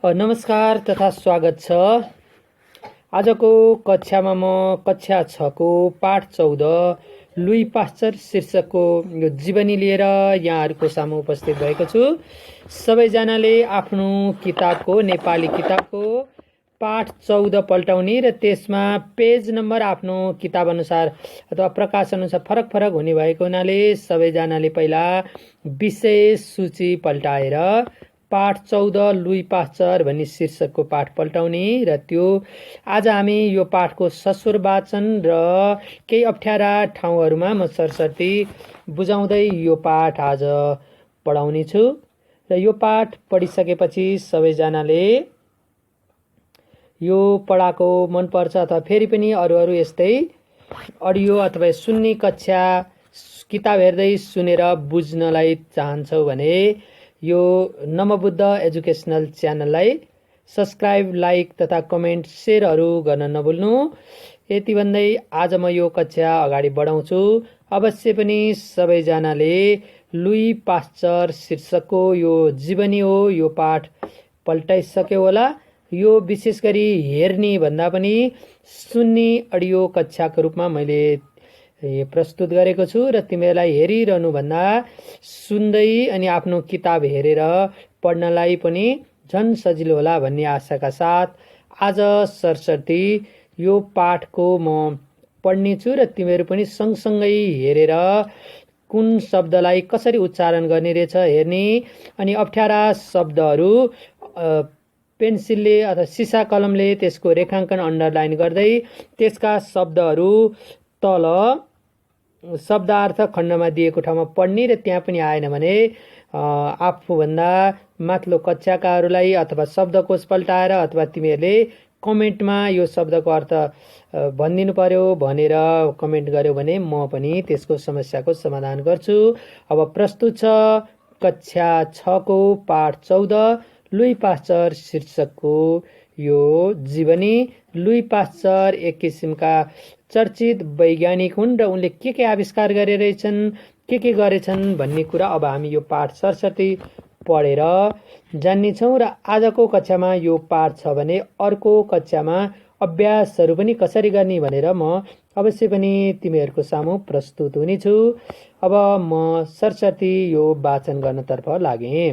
नमस्कार तथा स्वागत छ। आजको कक्षामा म कक्षा 6 को पाठ 14 लुई पास्चर शीर्षकको यो जीवनी लिएर यहाँहरूको सामु उपस्थित भएको छु। सबैजनाले आफ्नो किताबको नेपाली किताबको पाठ 14 पल्टाउने र त्यसमा पेज नम्बर आफ्नो किताब अनुसार अथवा प्रकाश अनुसार फरक फरक हुने भएको हुनाले सबैजनाले पहिला विषय सूची पल्टाएर पाठ 14 लुई पास्चर भन्ने शीर्षकको पाठ पल्टाउने र त्यो आज हामी यो पाठको सस्वर वाचन र केही अप्ठ्यारा ठाउँहरूमा म सरसर्ती बुझाउँदै यो पाठ आज पढाउने छु। र यो पाठ पढिसकेपछि सबैजनाले यो पढाएको मनपर्छ अथवा फेरि पनि अरू यस्तै अडियो अथवा सुन्ने कक्षा किताब हेर्दै सुनेर बुझ्नलाई चाहन्छौ भने यो नमबुद्ध एजुकेसनल च्यानललाई सब्सक्राइब, लाइक तथा कमेन्ट, सेयरहरू गर्न नभुल्नु। यति भन्दै आज म यो कक्षा अगाडि बढाउँछु। अवश्य पनि सबैजनाले लुई पास्चर शीर्षकको यो जीवनी हो यो पाठ पल्टाइसक्यो होला। यो विशेष गरी हेर्ने भन्दा पनि सुन्ने अडियो कक्षाको रूपमा मैले प्रस्तुत गरेको छु र तिमीहरूलाई हेरिरहनुभन्दा सुन्दै अनि आफ्नो किताब हेरेर पढ्नलाई पनि झन् सजिलो होला भन्ने आशाका साथ आज सरसर्ती यो पाठको म पढ्नेछु र तिमीहरू पनि सँगसँगै हेरेर कुन शब्दलाई कसरी उच्चारण गर्ने रहेछ हेर्ने अनि अप्ठ्यारा शब्दहरू पेन्सिलले अथवा सिसा कलमले त्यसको रेखाङ्कन अन्डरलाइन गर्दै त्यसका शब्दहरू तल शब्दार्थ खण्डमा दिएको ठाउँमा पढ्ने र त्यहाँ पनि आएन भने आफूभन्दा माथिल्लो कक्षाकाहरूलाई अथवा शब्दकोश पल्टाएर अथवा तिमीहरूले कमेन्टमा यो शब्दको अर्थ भनिदिनु पर्यो भनेर कमेन्ट गर्यो भने म पनि त्यसको समस्याको समाधान गर्छु। अब प्रस्तुत छ कक्षा 6 को पाठ 14 लुई पास्चर शीर्षकको यो जीवनी। लुई पास्चर एक किसिमका चर्चित वैज्ञानिक हुन् र उनले के आविष्कार गरेछन् के गरेछन् भन्ने कुरा अब हामी यो पाठ सरसर्ती पढेर जान्नेछौँ। र आजको कक्षामा यो पाठ छ भने अर्को कक्षामा अभ्यासहरू पनि कसरी गर्ने भनेर म अवश्य पनि तिमीहरूको सामु प्रस्तुत हुनेछु। अब म सरसर्ती यो वाचन गर्नतर्फ लागेँ।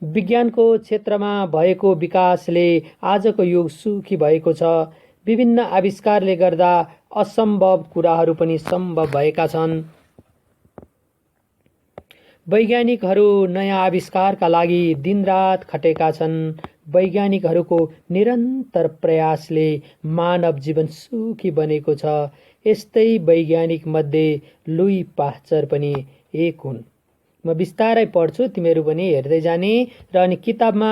विज्ञानको क्षेत्रमा भएको विकासले आजको युग सुखी भएको छ। विभिन्न आविष्कारले गर्दा असम्भव कुराहरू पनि सम्भव भएका छन्। वैज्ञानिकहरू नयाँ आविष्कारका लागि दिनरात खटेका छन्। वैज्ञानिकहरूको निरन्तर प्रयासले मानव जीवन सुखी बनेको छ। यस्तै वैज्ञानिक मध्ये लुई पास्चर पनि एक हुन्। म बिस्तारै पढ्छु, तिमीहरू पनि हेर्दै जाने र अनि किताबमा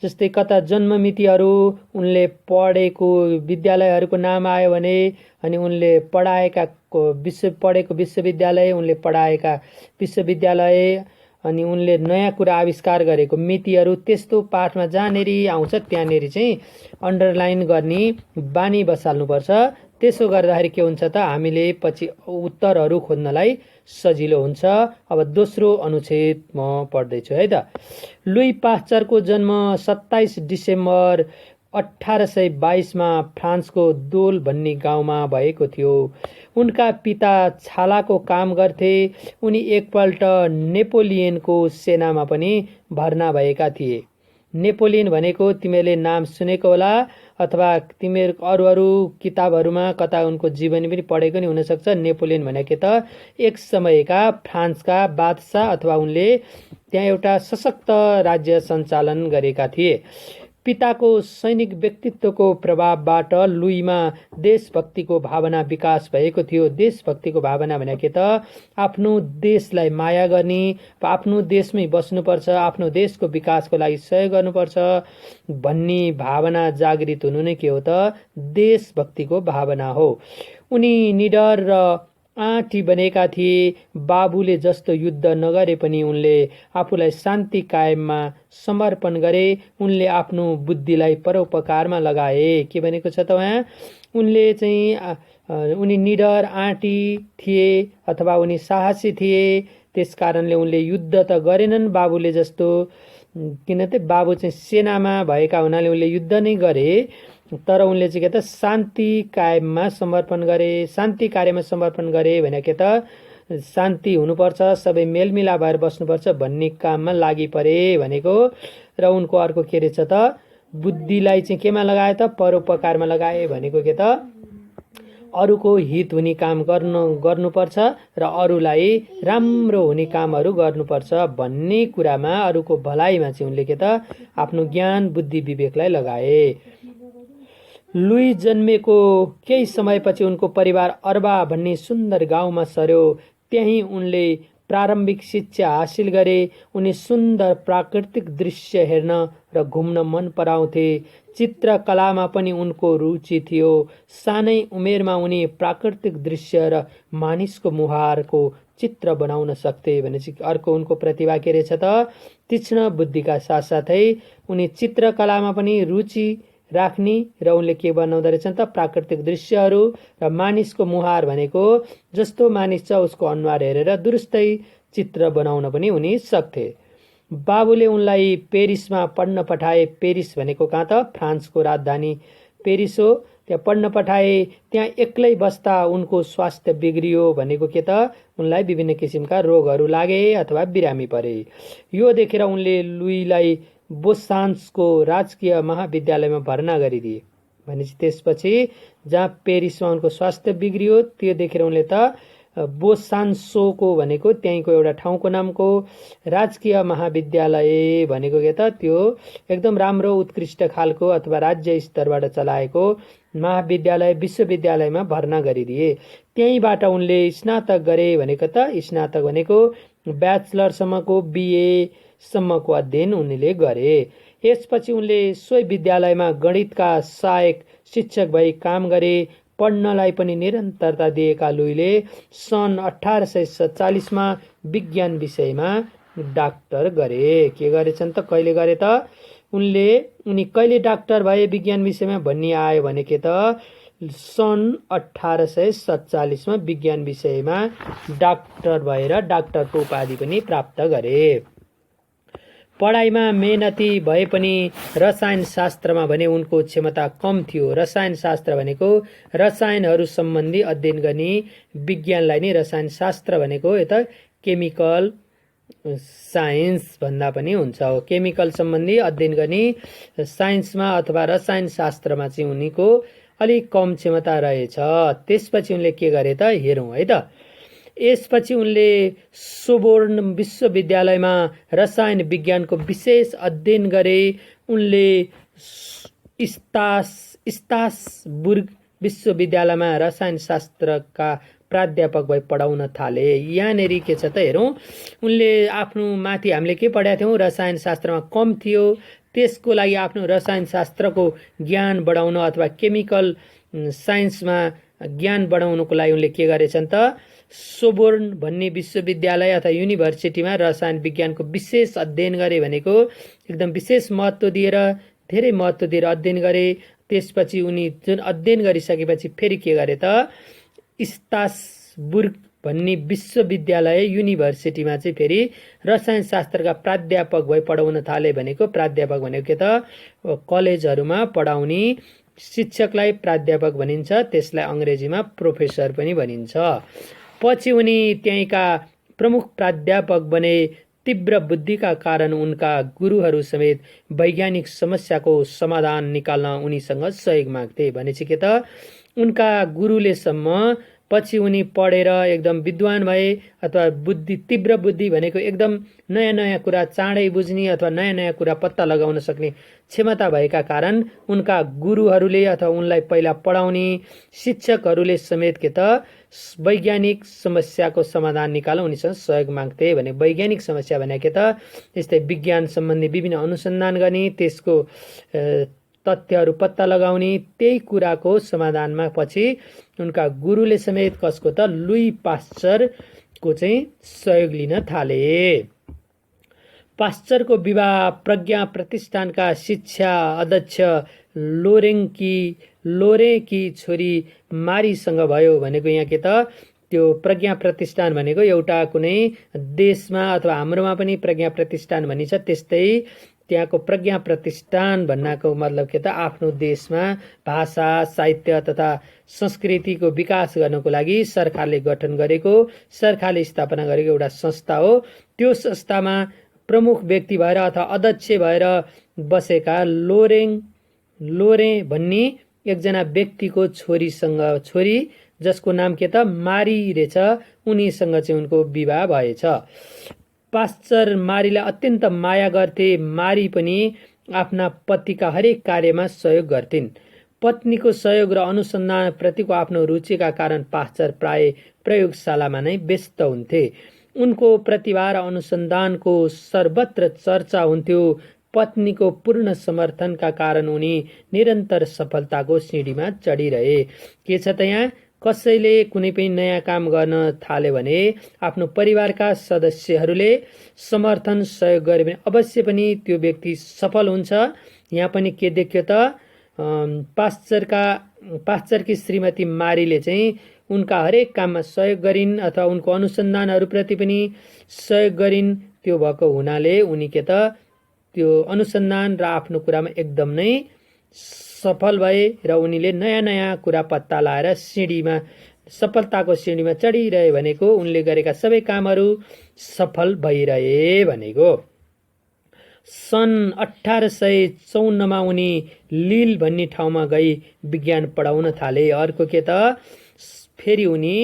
जस्तै कता जन्ममितिहरू उनले पढेको विद्यालयहरूको नाम आयो भने अनि उनले पढेको विश्वविद्यालय, उनले पढाएका विश्वविद्यालय अनि उनले नयाँ कुरा आविष्कार गरेको मितिहरू त्यस्तो पाठमा जहाँनेरि आउँछ त्यहाँनेरि चाहिँ अन्डरलाइन गर्ने बानी बसाल्नुपर्छ। त्यसो गर्दाखेरि के हुन्छ त हामीले पछि उत्तरहरू खोज्नलाई सजिलो हुन्छ। अब दोस्रो अनुच्छेद म पढ्दैछु है त। लुई पास्चरको जन्म 27 डिसेम्बर 1822 मा फ्रान्सको दोल भन्ने गाउँमा भएको थियो। उनका पिता छालाको काम गर्थे। उनी एकपल्ट नेपोलियनको सेनामा पनि भर्ना भएका थिए। नेपोलियन भनेको तिमीहरूले नाम सुनेको होला अथवा तिमीहरू अरू किताबहरूमा कता उनको जीवनी पनि पढेको नि हुनसक्छ। नेपोलियन भनेको त एक समयका फ्रान्सका बादशाह अथवा उनले त्यहाँ एउटा सशक्त राज्य सञ्चालन गरेका थिए। पिताको सैनिक व्यक्तित्वको प्रभावबाट लुईमा देशभक्तिको भावना विकास भएको थियो। देशभक्तिको भावना भनेको त आफ्नो देशलाई माया गर्ने, आफ्नो देशमै बस्नुपर्छ, आफ्नो देशको विकासको लागि सहयोग गर्नुपर्छ भन्ने भावना जागृत हुनु नै के हो त देशभक्तिको भावना हो। उनी निडर र आँटी बनेका थिए। बाबुले जस्तो युद्ध नगरे पनि उनले आफूलाई शान्ति कायममा समर्पण गरे। उनले आफ्नो बुद्धिलाई परोपकारमा लगाए। के भनेको छ त उहाँ उनले चाहिँ उनी निडर आँटी थिए अथवा उनी साहसी थिए। त्यसकारणले उनले युद्ध त गरेनन् बाबुले जस्तो, किन त बाबु चाहिँ सेनामा भएका हुनाले उनले युद्ध नै गरे, तर उनले चाहिँ के त शान्ति कायममा समर्पण गरे। शान्ति कार्यमा समर्पण गरे भने के त शान्ति हुनुपर्छ, सबै मेलमिलाप भएर बस्नुपर्छ भन्ने काममा लागि परे भनेको। र उनको अर्को के रहेछ त, बुद्धिलाई चाहिँ केमा लगाए त, परोपकारमा लगाए भनेको के त अरूको हित हुने काम गर्नुपर्छ र अरूलाई राम्रो हुने कामहरू गर्नुपर्छ भन्ने कुरामा, अरूको भलाइमा चाहिँ उनले के त आफ्नो ज्ञान बुद्धि विवेकलाई लगाए। लुई जन्मेको केही समयपछि उनको परिवार अर्बा भन्ने सुन्दर गाउँमा सर्यो। त्यहीँ उनले प्रारम्भिक शिक्षा हासिल गरे। उनी सुन्दर प्राकृतिक दृश्य हेर्न र घुम्न मन पराउँथे। चित्रकलामा पनि उनको रुचि थियो। सानै उमेरमा उनी प्राकृतिक दृश्य र मानिसको मुहारको चित्र बनाउन सक्थे भनेपछि अर्को उनको प्रतिभा के रहेछ त, तीक्ष्ण बुद्धिका साथसाथै उनी चित्रकलामा पनि रुचि राख्ने र उनले के बनाउँदो रहेछन् त, प्राकृतिक दृश्यहरू र मानिसको मुहार भनेको जस्तो मानिस छ उसको अनुहार हेरेर दुरुस्तै चित्र बनाउन पनि उनी सक्थे। बाबुले उनलाई पेरिसमा पढ्न पठाए। पेरिस भनेको कहाँ त, फ्रान्सको राजधानी पेरिस हो। त्यहाँ पढ्न पठाए। त्यहाँ एक्लै बस्दा उनको स्वास्थ्य बिग्रियो भनेको के त, उनलाई विभिन्न किसिमका रोगहरू लागे अथवा बिरामी परे। यो देखेर उनले लुईलाई बोसान्सको राजकीय महाविद्यालयमा भर्ना गरिदिए। भनेपछि त्यसपछि जहाँ पेरिसमा उनको स्वास्थ्य बिग्रियो त्यो देखेर उनले त बोसान्सोको भनेको त्यहीँको एउटा ठाउँको नामको राजकीय महाविद्यालय भनेको के त त्यो एकदम राम्रो उत्कृष्ट खालको अथवा राज्य स्तरबाट चलाएको महाविद्यालय विश्वविद्यालयमा भर्ना गरिदिए। त्यहीँबाट उनले स्नातक गरे भनेको त स्नातक भनेको ब्याचलरसम्मको बिए सम्मको अध्ययन उनले गरे। यसपछि उनले सोही विद्यालयमा गणितका सहायक शिक्षक भई काम गरे। पढ्नलाई पनि निरन्तरता दिएका लुईले सन् 1847 विज्ञान विषयमा डाक्टर गरे। के गरेछन् त, कहिले गरे त उनी कहिले डाक्टर भए विज्ञान विषयमा भन्ने आयो भने के त सन् 1847 विज्ञान विषयमा डाक्टर भएर डाक्टरको उपाधि पनि प्राप्त गरे। पढाइमा मेहनती भए पनि रसायन शास्त्रमा भने उनको क्षमता कम थियो। रसायन शास्त्र भनेको रसायनहरू सम्बन्धी अध्ययन गर्ने विज्ञानलाई नै रसायन शास्त्र भनेको यता केमिकल साइन्स भन्दा पनि हुन्छ। केमिकल सम्बन्धी अध्ययन गर्ने साइन्समा अथवा रसायन शास्त्रमा चाहिँ उनीको अलिक कम क्षमता रहेछ। त्यसपछि उनले के गरे त हेरौँ है त। यसपछि उनले सोबोर्न विश्वविद्यालयमा रसायन विज्ञानको विशेष अध्ययन गरे। उनले स्ट्रासबुर्ग विश्वविद्यालयमा रसायन शास्त्रका प्राध्यापक भई पढाउन थाले। यहाँनेरि के छ त हेरौँ, उनले आफ्नो माथि हामीले के पढाएको थियौँ, रसायन शास्त्रमा कम थियो, त्यसको लागि आफ्नो रसायन शास्त्रको ज्ञान बढाउन अथवा केमिकल साइन्समा ज्ञान बढाउनको लागि उनले के गरेछन् त सोबोर्न भन्ने विश्वविद्यालय अथवा युनिभर्सिटीमा रसायन विज्ञानको विशेष अध्ययन गरे। भनेको एकदम विशेष महत्त्व दिएर धेरै महत्त्व दिएर अध्ययन गरे। त्यसपछि उनी जुन अध्ययन गरिसकेपछि फेरि के गरे त स्ट्रासबुर्ग भन्ने विश्वविद्यालय युनिभर्सिटीमा चाहिँ फेरि रसायन शास्त्रका प्राध्यापक भई पढाउन थाले। भनेको प्राध्यापक भनेको के त कलेजहरूमा पढाउने शिक्षकलाई प्राध्यापक भनिन्छ, त्यसलाई अङ्ग्रेजीमा प्रोफेसर पनि भनिन्छ। पछि उनी त्यहीँका प्रमुख प्राध्यापक बने। तीव्र बुद्धिका कारण उनका गुरुहरू समेत वैज्ञानिक समस्याको समाधान निकाल्न उनीसँग सहयोग माग्थे। भनेपछि के त उनका गुरुले सम्म पछि उनी पढेर एकदम विद्वान भए अथवा तीव्र बुद्धि भनेको एकदम नयाँ नयाँ कुरा चाँडै बुझ्ने अथवा नयाँ नयाँ कुरा पत्ता लगाउन सक्ने क्षमता भएका कारण उनका गुरुहरूले अथवा उनलाई पहिला पढाउने शिक्षकहरूले समेत के त वैज्ञानिक समस्याको समाधान निकाल्न उनीसँग सहयोग माग्थे। भने वैज्ञानिक समस्या भने के त यस्तै विज्ञान सम्बन्धी विभिन्न अनुसन्धान गर्ने, त्यसको तथ्यहरू पत्ता लगाउने, त्यही कुराको समाधानमा पछि उनका गुरुले समेत कसको त लुई पास्चरको चाहिँ सहयोग लिन थाले। पास्चरको विवाह प्रज्ञा प्रतिष्ठानका शिक्षा अध्यक्ष लोरेकी छोरी मारीसँग भयो। भनेको यहाँ के त त्यो प्रज्ञा प्रतिष्ठान भनेको एउटा कुनै देशमा अथवा हाम्रोमा पनि प्रज्ञा प्रतिष्ठान भनिन्छ, त्यस्तै त्यहाँको प्रज्ञा प्रतिष्ठान भन्नाको मतलब के त आफ्नो देशमा भाषा साहित्य तथा संस्कृतिको विकास गर्नको लागि सरकारले गठन गरेको, सरकारले स्थापना गरेको एउटा संस्था हो। त्यो संस्थामा प्रमुख व्यक्ति भएर अथवा अध्यक्ष भएर बसेका लोरे भन्ने एकजना व्यक्तिको छोरी जसको नाम के त मारी रहेछ, उनीसँग चाहिँ उनको विवाह भएछ। पास्चर मारीलाई अत्यन्त माया गर्थे। मारी पनि आफ्ना पतिका हरेक कार्यमा सहयोग गर्थिन्। पत्नीको सहयोग र अनुसन्धान प्रतिको आफ्नो रुचिका कारण पास्चर प्राय प्रयोगशालामा नै व्यस्त हुन्थे। उनको प्रतिभा र अनुसन्धानको सर्वत्र चर्चा हुन्थ्यो। पत्नीको पूर्ण समर्थनका कारण उनी निरन्तर सफलताको सिँढीमा चढिरहे। के छ त यहाँ, कसैले कुनै पनि नयाँ काम गर्न थाल्यो भने आफ्नो परिवारका सदस्यहरूले समर्थन सहयोग गरे भने अवश्य पनि त्यो व्यक्ति सफल हुन्छ। यहाँ पनि के देख्यो त, पास्चरकी श्रीमती मारीले चाहिँ उनका हरेक काममा सहयोग गरिन् अथवा उनको अनुसन्धानहरूप्रति पनि सहयोग गरिन्। त्यो भएको हुनाले उनी के त त्यो अनुसन्धान र आफ्नो कुरामा एकदम नै सफल भए र उनीले नयाँ नयाँ कुरा पत्ता लाएर सफलताको सिँढीमा चढिरहे भनेको उनले गरेका सबै कामहरू सफल भइरहे भनेको। सन् 1854 उनी लिल भन्ने ठाउँमा गई विज्ञान पढाउन थाले। अर्को के त फेरि उनी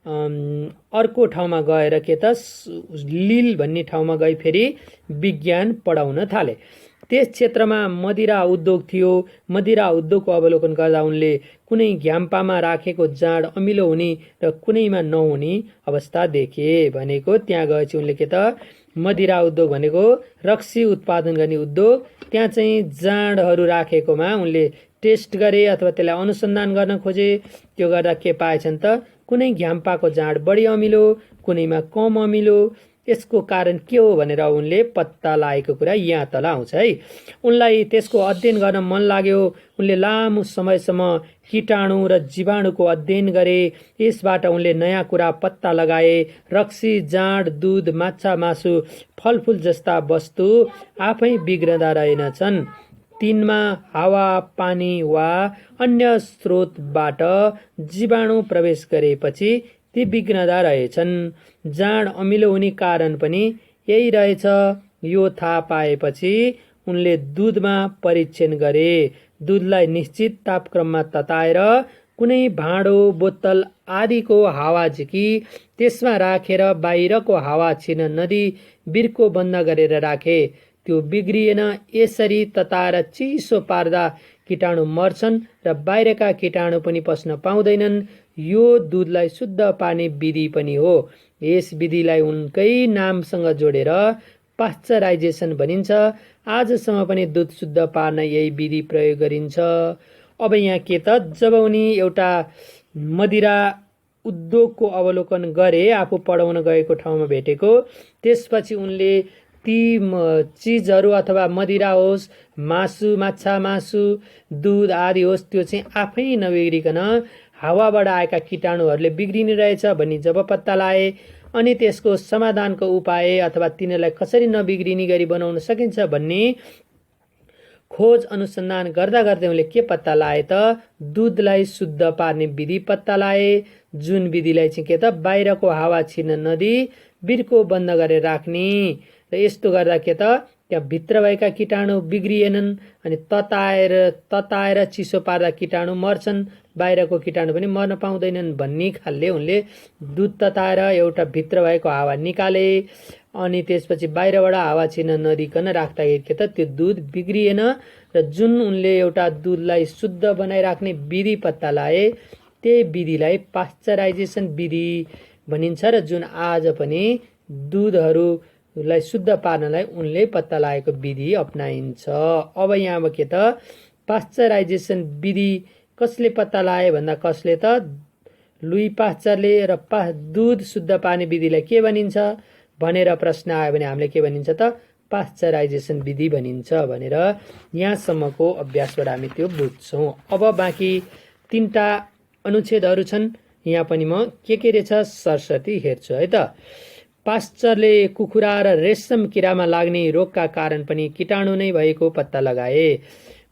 अर्को ठाउँमा गएर के त लिल भन्ने ठाउँमा गई फेरि विज्ञान पढाउन थाले। त्यस क्षेत्रमा मदिरा उद्योग थियो। मदिरा उद्योगको अवलोकन गर्दा उनले कुनै घ्याम्पामा राखेको जाँड अमिलो हुने र कुनैमा नहुने अवस्था देखे भनेको। त्यहाँ गएपछि उनले के त मदिरा उद्योग भनेको रक्सी उत्पादन गर्ने उद्योग, त्यहाँ चाहिँ जाँडहरू राखेकोमा उनले टेस्ट गरे अथवा त्यसलाई अनुसन्धान गर्न खोजे। त्यो गर्दा के पाएछन् त, कुनै घ्याम्पाको जाँड बढी अमिलो, कुनैमा कम अमिलो। यसको कारण के हो भनेर उनले पत्ता लागेको कुरा यहाँ तल आउँछ है। उनलाई त्यसको अध्ययन गर्न मन लाग्यो। उनले लामो समयसम्म कीटाणु र जीवाणुको अध्ययन गरे। यसबाट उनले नयाँ कुरा पत्ता लगाए। रक्सी, जाँड, दूध, माछा, मासु, फलफुल जस्ता वस्तु आफै बिग्रदा रहेनछन्। तिनमा हावा, पानी वा अन्य स्रोतबाट जीवाणु प्रवेश गरेपछि ती बिग्रदा रहेछन्। जाँड अमिलो हुने कारण पनि यही रहेछ। यो थाहा पाएपछि उनले दूधमा परीक्षण गरे। दूधलाई निश्चित तापक्रममा तताएर कुनै भाँडो, बोतल आदिको हावा झिकी त्यसमा राखेर बाहिरको हावा छिर्न नदी बिर्को बन्द गरेर राखे। त्यो बिग्रिएन। यसरी तताएर चिसो पार्दा कीटाणु मर्छन् र बाहिरका कीटाणु पनि पस्न पाउँदैनन्। यो दूधलाई शुद्ध पार्ने विधि पनि हो। यस विधिलाई उनकै नामसँग जोडेर पास्चराइजेसन भनिन्छ। आजसम्म पनि दूध शुद्ध पार्न यही विधि प्रयोग गरिन्छ। अब यहाँ के त, जब उनी एउटा मदिरा उद्योगको अवलोकन गरे, आफू पढाउन गएको ठाउँमा भेटेको, त्यसपछि उनले ती चिजहरू अथवा मदिरा होस्, मासु, माछा, मासु, दूध आदि होस्, त्यो चाहिँ आफै नबिग्रिकन हावाबाट आएका कीटाणुहरूले बिग्रिने रहेछ भन्ने जब पत्ता लाए, अनि त्यसको समाधानको उपाय अथवा तिनीहरूलाई कसरी नबिग्रिने गरी बनाउन सकिन्छ भन्ने खोज अनुसन्धान गर्दा गर्दै उनले के पत्ता लाए त, दूधलाई शुद्ध पार्ने विधि पत्ता लाए। जुन विधिलाई चाहिँ के त बाहिरको हावा छिर्न नदी बिर्को बन्द गरेर राख्ने। र यस्तो गर्दा के त त्यहाँ भित्र भएका कीटाणु बिग्रिएनन्। अनि तताएर चिसो पार्दा कीटाणु मर्छन्, बाहिरको कीटाणु पनि मर्न पाउँदैनन् भन्ने खालले उनले दूध तताएर एउटा भित्र भएको हावा निकाले। अनि त्यसपछि बाहिरबाट हावा छिर्न नदिकन राख्दाखेरि के त त्यो दूध बिग्रिएन। र जुन उनले एउटा दूधलाई शुद्ध बनाइराख्ने विधि पत्ता लाए, त्यही विधिलाई पास्चराइजेसन विधि भनिन्छ। र जुन आज पनि दूधहरूलाई शुद्ध पार्नलाई उनले पत्ता लागेको विधि अपनाइन्छ। अब यहाँ के त पास्चराइजेसन विधि कसले पत्ता लाए भन्दा कसले त लुई पास्चरले। र दूध शुद्ध पार्ने विधिलाई के भनिन्छ भनेर प्रश्न आयो भने हामीले के भनिन्छ त पास्चराइजेसन विधि भनिन्छ भनेर यहाँसम्मको अभ्यासबाट हामी त्यो बुझ्छौँ। अब बाँकी 3टा अनुच्छेदहरू छन्। यहाँ पनि म के रहेछ सरसर्ती हेर्छु है त। पास्चरले कुखुरा र रेशम किरामा लाग्ने रोगका कारण पनि कीटाणु नै भएको पत्ता लगाए।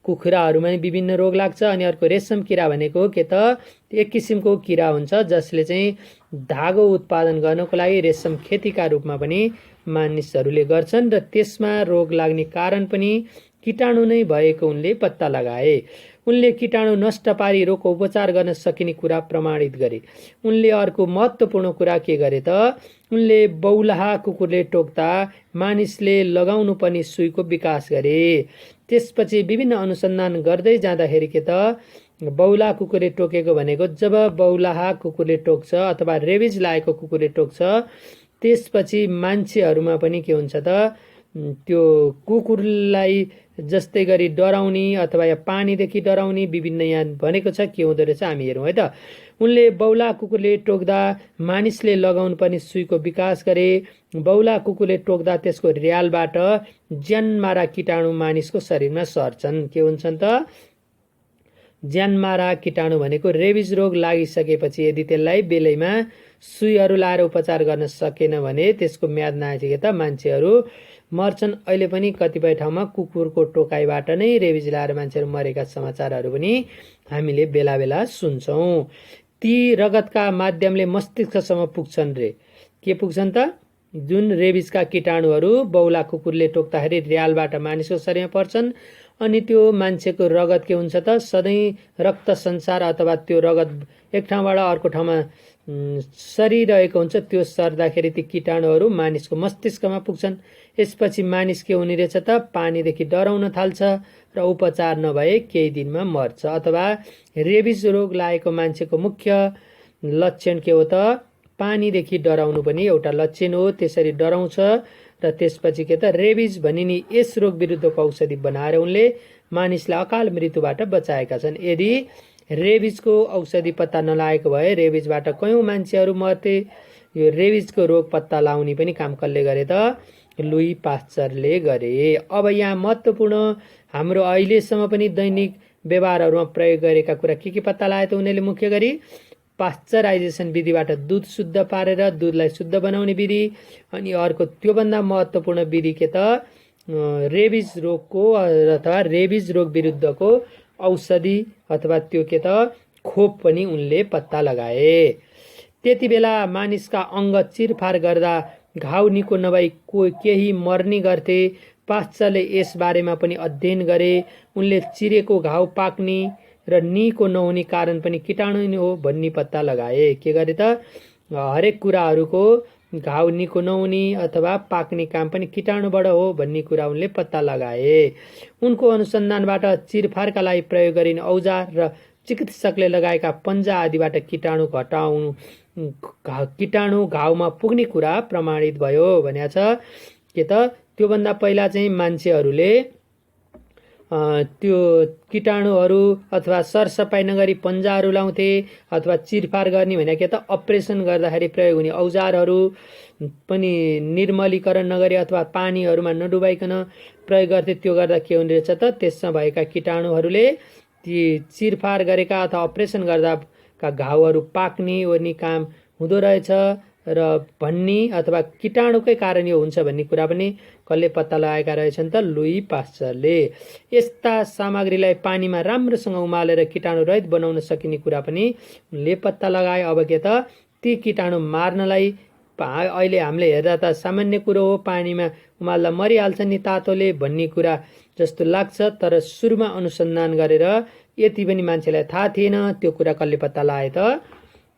कुखुराहरूमा विभिन्न रोग लाग्छ अनि अर्को रेशम किरा भनेको के त एक किसिमको किरा हुन्छ जसले चाहिँ धागो उत्पादन गर्नको लागि रेशम खेतीका रूपमा पनि मानिसहरूले गर्छन् र त्यसमा रोग लाग्ने कारण पनि कीटाणु नै भएको उनले पत्ता लगाए। उनले कीटाणु नष्ट पारी रोगको उपचार गर्न सकिने कुरा प्रमाणित गरे। उनले अर्को महत्त्वपूर्ण कुरा के गरे त उनले बौलाहा कुकुरले टोक्दा मानिसले लगाउनु पर्ने सुईको विकास गरे। त्यसपछि विभिन्न अनुसन्धान गर्दै जाँदाखेरि के त बौला कुकुरले टोकेको भनेको जब बौलाहा कुकुरले टोक्छ अथवा रेबिज लागेको कुकुरले टोक्छ त्यसपछि मान्छेहरूमा पनि के हुन्छ त त्यो कुकुरलाई जस्तै गरी डराउने अथवा या पानीदेखि डराउने विभिन्न यहाँ भनेको छ के हुँदो रहेछ हामी हेरौँ है त। उनले बौला कुकुरले टोक्दा मानिसले लगाउनु पर्ने सुईको विकास गरे। बौला कुकुरले टोक्दा त्यसको र्यालबाट ज्यानमारा कीटाणु मानिसको शरीरमा सर्छन्। के हुन्छन् त ज्यानमारा कीटाणु भनेको रेबिज रोग लागिसकेपछि यदि त्यसलाई बेलैमा सुईहरू लाएर उपचार गर्न सकेन भने त्यसको म्याद नआइसके त मान्छेहरू मर्छन्। अहिले पनि कतिपय ठाउँमा कुकुरको टोकाइबाट नै रेबिज लाएर मान्छेहरू मरेका समाचारहरू पनि हामीले बेला बेला सुन्छौँ। ती रगतका माध्यमले मस्तिष्कसम्म पुग्छन् रे। के पुग्छन् त जुन रेबिजका कीटाणुहरू बौला कुकुरले टोक्दाखेरि र्यालबाट मानिसको शरीरमा पर्छन् अनि त्यो मान्छेको रगत के हुन्छ त सधैँ रक्त सञ्चार अथवा त्यो रगत एक ठाउँबाट अर्को ठाउँमा सरिरहेको हुन्छ। त्यो सर्दाखेरि ती कीटाणुहरू मानिसको मस्तिष्कमा पुग्छन्। यसपछि मानिस के हुने रहेछ त पानीदेखि डराउन थाल्छ र उपचार नभए केही दिनमा मर्छ। अथवा रेबिज रोग लागेको मान्छेको मुख्य लक्षण के हो त पानीदेखि डराउनु पनि एउटा लक्षण हो। त्यसरी डराउँछ र त्यसपछि के त रेबिज भनिने यस रोग विरुद्धको औषधि बनाएर उनले मानिसलाई अकाल मृत्युबाट बचाएका छन्। यदि रेबिजको औषधि पत्ता नलागेको भए रेबिजबाट कयौं मान्छेहरू मर्थे। यो रेबिजको रोग पत्ता लगाउने पनि काम कसले गरे त लुई पास्चरले गरे। अब यहाँ महत्त्वपूर्ण हाम्रो अहिलेसम्म पनि दैनिक व्यवहारहरूमा प्रयोग गरेका कुरा के पत्ता लगाए त उनीहरूले मुख्य गरी पास्चराइजेसन विधिबाट दुध शुद्ध पारेर दुधलाई शुद्ध बनाउने विधि अनि अर्को त्योभन्दा महत्त्वपूर्ण विधि के त रेबिज रोगको अथवा रेबिज रोग विरुद्धको औषधि अथवा त्यो के त खोप पनि उनले पत्ता लगाए। त्यति बेला मानिसका अङ्ग चिरफार गर्दा घाउ निको नभई केही मर्ने गर्थे। पास्चरले यस बारेमा पनि अध्ययन गरे। उनले चिरेको घाउ पाक्ने र निको नहुने कारण पनि कीटाणु नै हो भन्ने पत्ता लगाए। के गरे त हरेक कुराहरूको घाउ निको नहुने अथवा पाक्ने काम पनि कीटाणुबाट हो भन्ने कुरा उनले पत्ता लगाए। उनको अनुसन्धानबाट चिरफारका लागि प्रयोग गरिने औजार र चिकित्सकले लगाएका पन्जा आदिबाट कीटाणु घाउमा पुग्ने कुरा प्रमाणित भयो भनेको छ। के त त्योभन्दा पहिला चाहिँ मान्छेहरूले त्यो कीटाणुहरू अथवा सरसफाइ नगरी पन्जाहरू लाउँथे अथवा चिरफार गर्ने भने के त अपरेसन गर्दाखेरि प्रयोग हुने औजारहरू पनि निर्मलीकरण नगरी अथवा पानीहरूमा नडुबाइकन प्रयोग गर्थे। त्यो गर्दा के हुने रहेछ त त्यसमा भएका कीटाणुहरूले ती चिरफार गरेका अथवा अपरेसन गर्दाका घाउहरू पाक्ने ओर्ने काम हुँदो रहेछ र भन्ने अथवा कीटाणुकै कारण यो हुन्छ भन्ने कुरा पनि कसले पत्ता लगाएका रहेछन् त लुई पास्चरले। यस्ता सामग्रीलाई पानीमा राम्रोसँग उमालेर कीटाणु रहित बनाउन सकिने कुरा पनि उनले पत्ता लगाए। अब के त ती कीटाणु मार्नलाई अहिले हामीले हेर्दा त सामान्य कुरो हो, पानीमा उमाल्दा मरिहाल्छ नि तातोले भन्ने कुरा जस्तो लाग्छ। तर सुरुमा अनुसन्धान गरेर यति पनि मान्छेलाई थाहा थिएन। त्यो कुरा कसले पत्ता लगाए त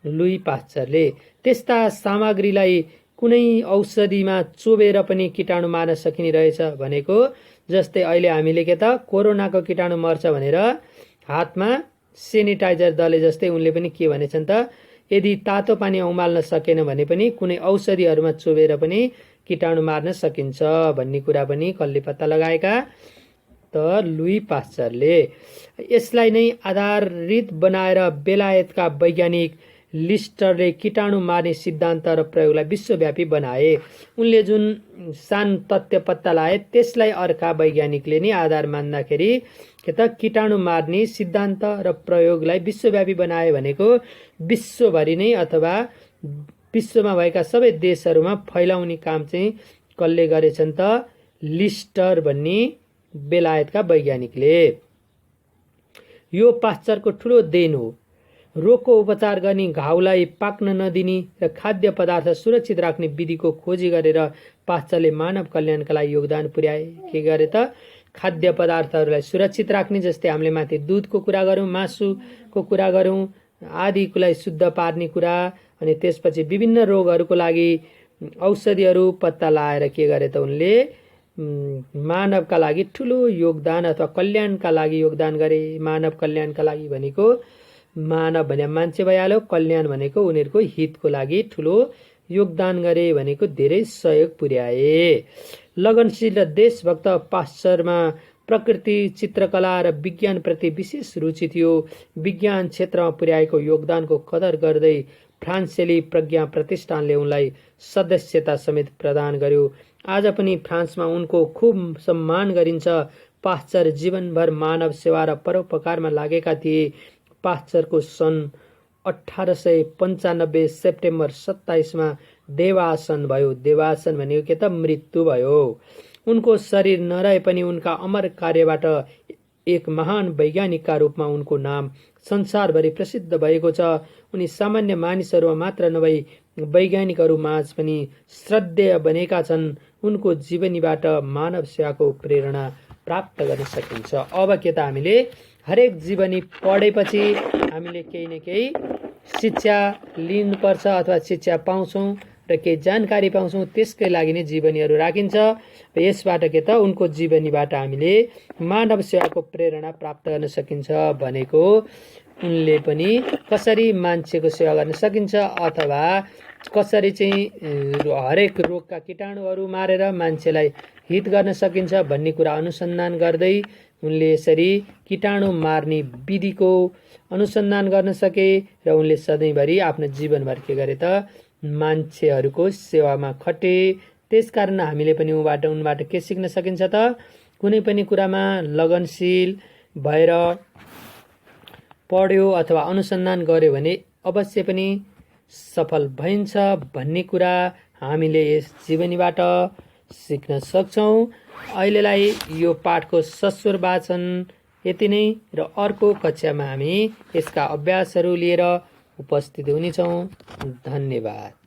लुई पास्चरले। त्यस्ता सामग्रीलाई कुनै औषधिमा चोबेर पनि कीटाणु मार्न सकिने रहेछ भनेको जस्तै अहिले हामीले के त कोरोनाको कीटाणु मर्छ भनेर हातमा सेनिटाइजर दले जस्तै उनले पनि के भनेछन् त यदि तातो पानीमा उमाल्न सकेन भने पनि कुनै औषधिहरूमा चोबेर पनि कीटाणु मार्न सकिन्छ भन्ने कुरा पनि कसले पत्ता लगाएका त लुई पास्चरले। यसलाई नै आधारित बनाएर बेलायतका वैज्ञानिक लिस्टरले कीटाणु मार्ने सिद्धान्त र प्रयोगलाई विश्वव्यापी बनाए। उनले जुन सान तथ्य पत्ता लाए त्यसलाई अर्का वैज्ञानिकले नै आधार मान्दाखेरि के त कीटाणु मार्ने सिद्धान्त र प्रयोगलाई विश्वव्यापी बनाए भनेको विश्वभरि नै अथवा विश्वमा भएका सबै देशहरूमा फैलाउने काम चाहिँ कसले गरेछन् त? लिस्टर भन्ने बेलायतका वैज्ञानिकले। यो पाश्चरको ठुलो देन हो। रोगको उपचार गर्ने, घाउलाई पाक्न नदिने र खाद्य पदार्थ सुरक्षित राख्ने विधिको खोजी गरेर पाश्चरले मानव कल्याणका लागि योगदान पुर्याए। के गरे त? खाद्य पदार्थहरूलाई सुरक्षित राख्ने, जस्तै हामीले माथि दुधको कुरा गरौँ, मासुको कुरा गरौँ, आदिलाई शुद्ध पार्ने कुरा, अनि त्यसपछि विभिन्न रोगहरूको लागि औषधिहरू पत्ता लगाएर के गरे त? उनले मानवका लागि ठुलो योगदान अथवा कल्याणका लागि योगदान गरे। मानव कल्याणका लागि भनेको मानव भने मान्छे भइहाल्यो, कल्याण भनेको उनीहरूको हितको लागि ठुलो योगदान गरे भनेको धेरै सहयोग पुर्याए। लगनशील र देशभक्त पाश्चरमा प्रकृति, चित्रकला र विज्ञानप्रति विशेष रुचि थियो। विज्ञान क्षेत्रमा पुर्याएको योगदानको कदर गर्दै फ्रान्सेली प्रज्ञा प्रतिष्ठानले उनलाई सदस्यता समेत प्रदान गर्यो। आज पनि फ्रान्समा उनको खूब सम्मान गरिन्छ। पाश्चर जीवनभर मानव सेवा र परोपकारमा लागेका थिए। पाश्चरको सन् 1895 सेप्टेम्बर 27 देवासन भयो। देवासन भनेको के त? मृत्यु भयो। उनको शरीर नरहे पनि उनका अमर कार्यबाट एक महान वैज्ञानिकका रूपमा उनको नाम संसारभरि प्रसिद्ध भएको छ। उनी सामान्य मानिसहरूमा मात्र नभई वैज्ञानिकहरू माझ पनि श्रद्धेय बनेका छन्। उनको जीवनीबाट मानव सेवाको प्रेरणा प्राप्त गर्न सकिन्छ। अब के त हामीले हरेक जीवनी पढेपछि हामीले केही न केही शिक्षा लिनुपर्छ अथवा शिक्षा पाउँछौँ र केही जानकारी पाउँछौँ। त्यसकै लागि नै जीवनीहरू राखिन्छ। यसबाट के त? उनको जीवनीबाट हामीले मानव सेवाको प्रेरणा प्राप्त गर्न सकिन्छ भनेको उनले पनि कसरी मान्छेको सेवा गर्न सकिन्छ अथवा कसरी चाहिँ हरेक रोगका कीटाणुहरू मारेर मान्छेलाई हित गर्न सकिन्छ भन्ने कुरा अनुसन्धान गर्दै उनले यसरी कीटाणु मार्ने विधिको अनुसन्धान गर्न सके र उनले सधैँभरि आफ्नो जीवनभर के गरे त? मान्छेहरूको सेवामा खटे। त्यसकारण हामीले पनि उनबाट के सिक्न सकिन्छ त? कुनै पनि कुरामा लगनशील भएर पढ्यो अथवा अनुसन्धान गर्यो भने अवश्य पनि सफल भइन्छ भन्ने कुरा हामीले यस जीवनीबाट सिक्न सक्छौँ। अहिलेलाई यो पाठको सस्वर वाचन यति नै र अर्को कक्षामा हामी यसका अभ्यासहरू लिएर उपस्थित हुनेछौँ। धन्यवाद।